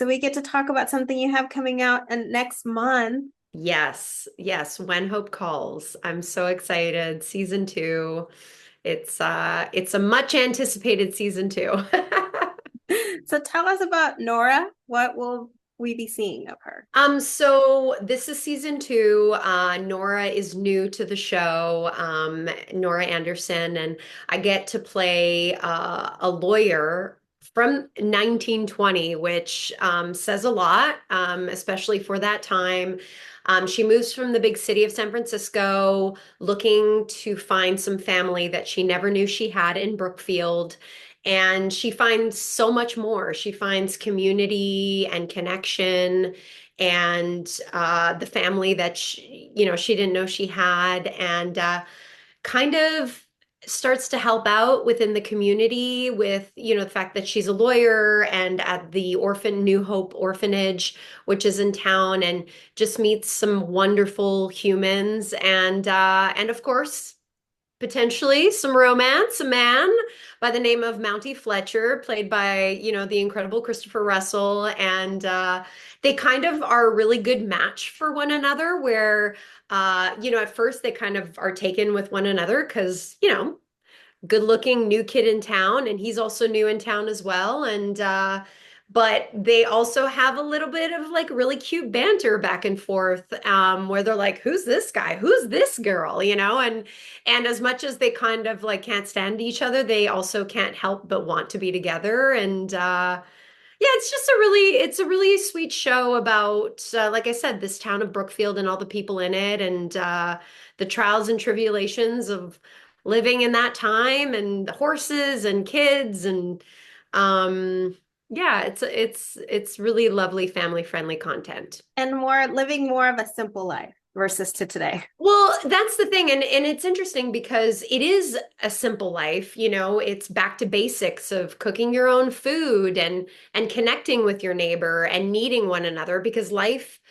So we get to talk about something you have coming out next month. Yes, yes, When Hope Calls. I'm so excited. Season two. It's a much anticipated season two. So tell us about Nora. What will we be seeing of her? So this is season two. Nora is new to the show, Nora Anderson, and I get to play a lawyer from 1920, which says a lot, especially for that time. She moves from the big city of San Francisco, looking to find some family that she never knew she had in Brookfield. And she finds so much more. She finds community and connection and the family that she didn't know she had, and kind of starts to help out within the community with the fact that she's a lawyer and at the New Hope orphanage, which is in town, and just meets some wonderful humans, and of course potentially some romance, a man by the name of Mountie Fletcher, played by, the incredible Christopher Russell. And they kind of are a really good match for one another, where, at first they kind of are taken with one another because, good looking new kid in town, and he's also new in town as well. And but they also have a little bit of like really cute banter back and forth, where they're like, who's this guy, who's this girl, and as much as they kind of like can't stand each other, they also can't help but want to be together. And yeah, it's a really sweet show about, like I said, this town of Brookfield and all the people in it, and the trials and tribulations of living in that time, and the horses and kids, and yeah, it's really lovely family friendly content. And more living more of a simple life versus to today. Well, that's the thing. And it's interesting because it is a simple life, it's back to basics of cooking your own food and connecting with your neighbor and needing one another, because life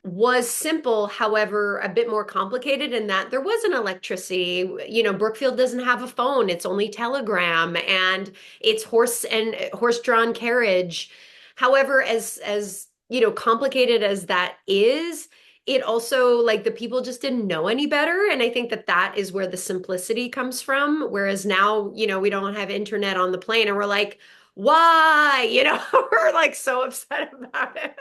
was simple, however, a bit more complicated in that there wasn't electricity. Brookfield doesn't have a phone, it's only telegram, and it's horse-drawn carriage. However, as complicated as that is, it also, like, the people just didn't know any better. And I think that that is where the simplicity comes from. Whereas now, we don't have internet on the plane and we're like, why? We're like so upset about it.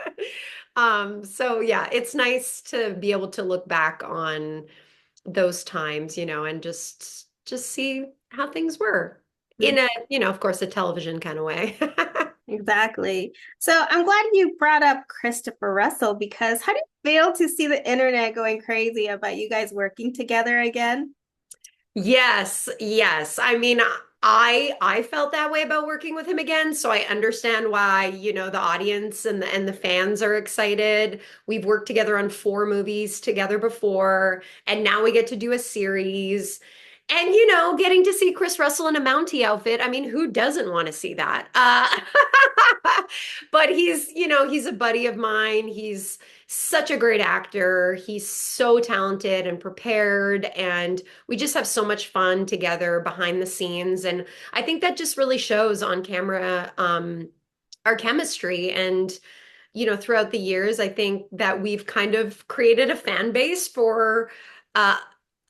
So yeah, it's nice to be able to look back on those times, and just see how things were in a, of course, a television kind of way. Exactly. So I'm glad you brought up Christopher Russell, because how do you feel to see the internet going crazy about you guys working together again? Yes, yes. I mean, I felt that way about working with him again, so I understand why, the audience and the fans are excited. We've worked together on 4 movies together before, and now we get to do a series. And getting to see Chris Russell in a Mountie outfit, I mean, who doesn't want to see that? But he's a buddy of mine. He's such a great actor. He's so talented and prepared, and we just have so much fun together behind the scenes. And I think that just really shows on camera, our chemistry. And, throughout the years, I think that we've kind of created a fan base for uh,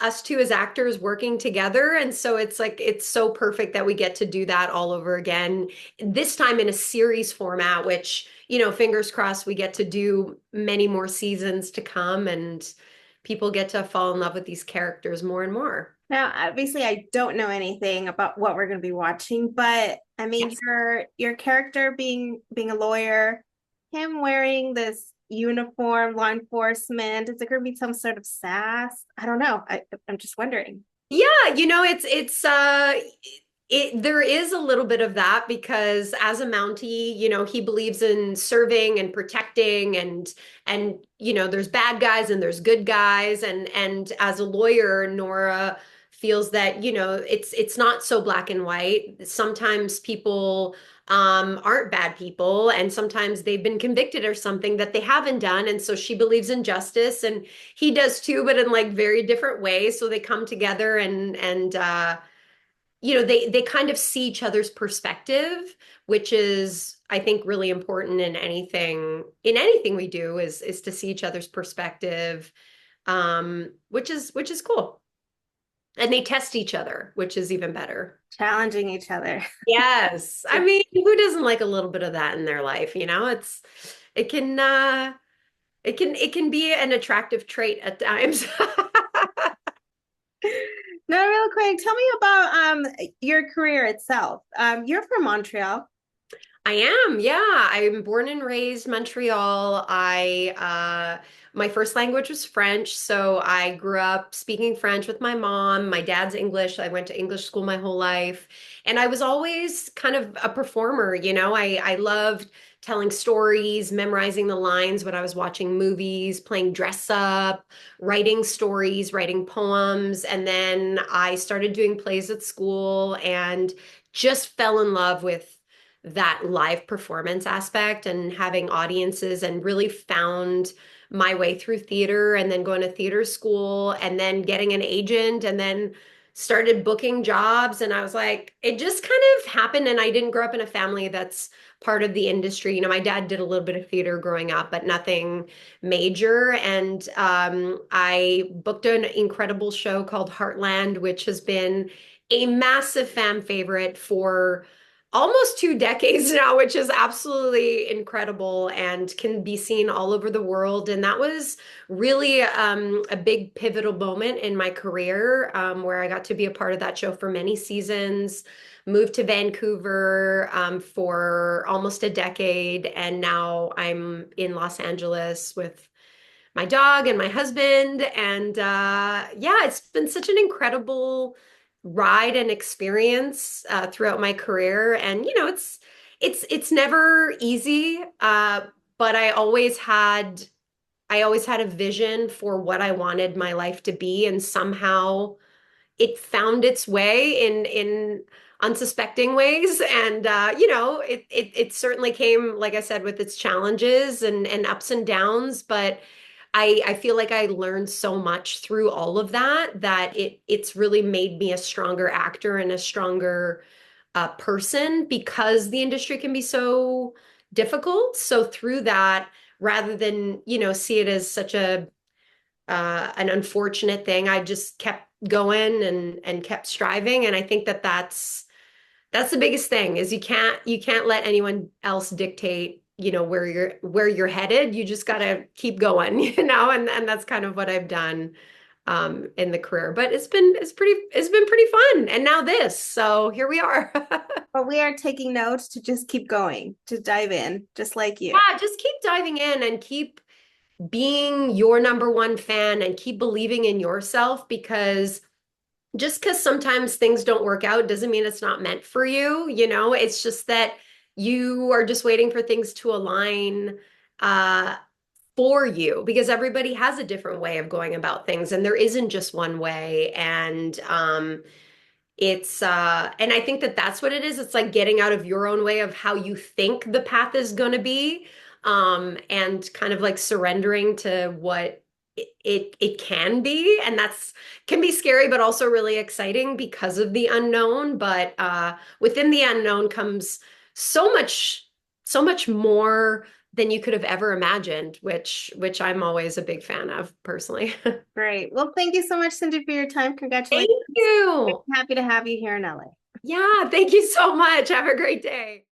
us two as actors working together. And so it's like, it's so perfect that we get to do that all over again, this time in a series format, which, fingers crossed, we get to do many more seasons to come, and people get to fall in love with these characters more and more. Now, obviously, I don't know anything about what we're going to be watching, but I mean, Yes. your character being a lawyer, him wearing this uniform, law enforcement, is there going to be some sort of sass? I don't know. I'm just wondering. Yeah, there is a little bit of that, because as a Mountie, he believes in serving and protecting, and there's bad guys and there's good guys, and as a lawyer, Nora feels that, it's not so black and white. Sometimes people aren't bad people, and sometimes they've been convicted or something that they haven't done, and so she believes in justice, and he does too, but in like very different ways. So they come together, and they kind of see each other's perspective, which is, I think, really important in anything we do is to see each other's perspective, which is cool. And they test each other, which is even better. Challenging each other. Yes. I mean, who doesn't like a little bit of that in their life, it can it can be an attractive trait at times. Now, real quick, tell me about your career itself. You're from Montreal. I am, yeah. I'm born and raised Montreal. My first language was French, so I grew up speaking French with my mom. My dad's English. I went to English school my whole life, and I was always kind of a performer, I loved telling stories, memorizing the lines when I was watching movies, playing dress up, writing stories, writing poems, and then I started doing plays at school and just fell in love with that live performance aspect and having audiences, and really found my way through theater, and then going to theater school and then getting an agent, and then started booking jobs. And I was like, it just kind of happened. And I didn't grow up in a family that's part of the industry. My dad did a little bit of theater growing up, but nothing major. And I booked an incredible show called Heartland, which has been a massive fan favorite for almost 2 decades now, which is absolutely incredible and can be seen all over the world. And that was really a big pivotal moment in my career, where I got to be a part of that show for many seasons, moved to Vancouver for almost a decade, and now I'm in Los Angeles with my dog and my husband. And yeah, it's been such an incredible ride and experience throughout my career. And it's never easy, but I always had a vision for what I wanted my life to be, and somehow it found its way in unsuspecting ways. And it certainly came, like I said, with its challenges and ups and downs, but I feel like I learned so much through all of that it's really made me a stronger actor and a stronger person, because the industry can be so difficult. So through that, rather than see it as such an unfortunate thing, I just kept going and kept striving. And I think that's the biggest thing, is you can't let anyone else dictate where you're headed. You just got to keep going, and that's kind of what I've done in the career. But it's been pretty fun. And now this, so here we are. But we are taking notes to just keep going, to dive in, just like you. Yeah, just keep diving in and keep being your number one fan and keep believing in yourself, because just because sometimes things don't work out doesn't mean it's not meant for you. It's just that you are just waiting for things to align uh, for you, because everybody has a different way of going about things, and there isn't just one way. And and I think that that's what it is. It's like getting out of your own way of how you think the path is going to be, and kind of like surrendering to what it can be. And that's can be scary, but also really exciting because of the unknown. But within the unknown comes so much more than you could have ever imagined, which I'm always a big fan of personally. Great. Well, thank you so much, Cindy, for your time. Thank Congratulations. you. Happy to have you here in LA. Yeah, thank you so much. Have a great day.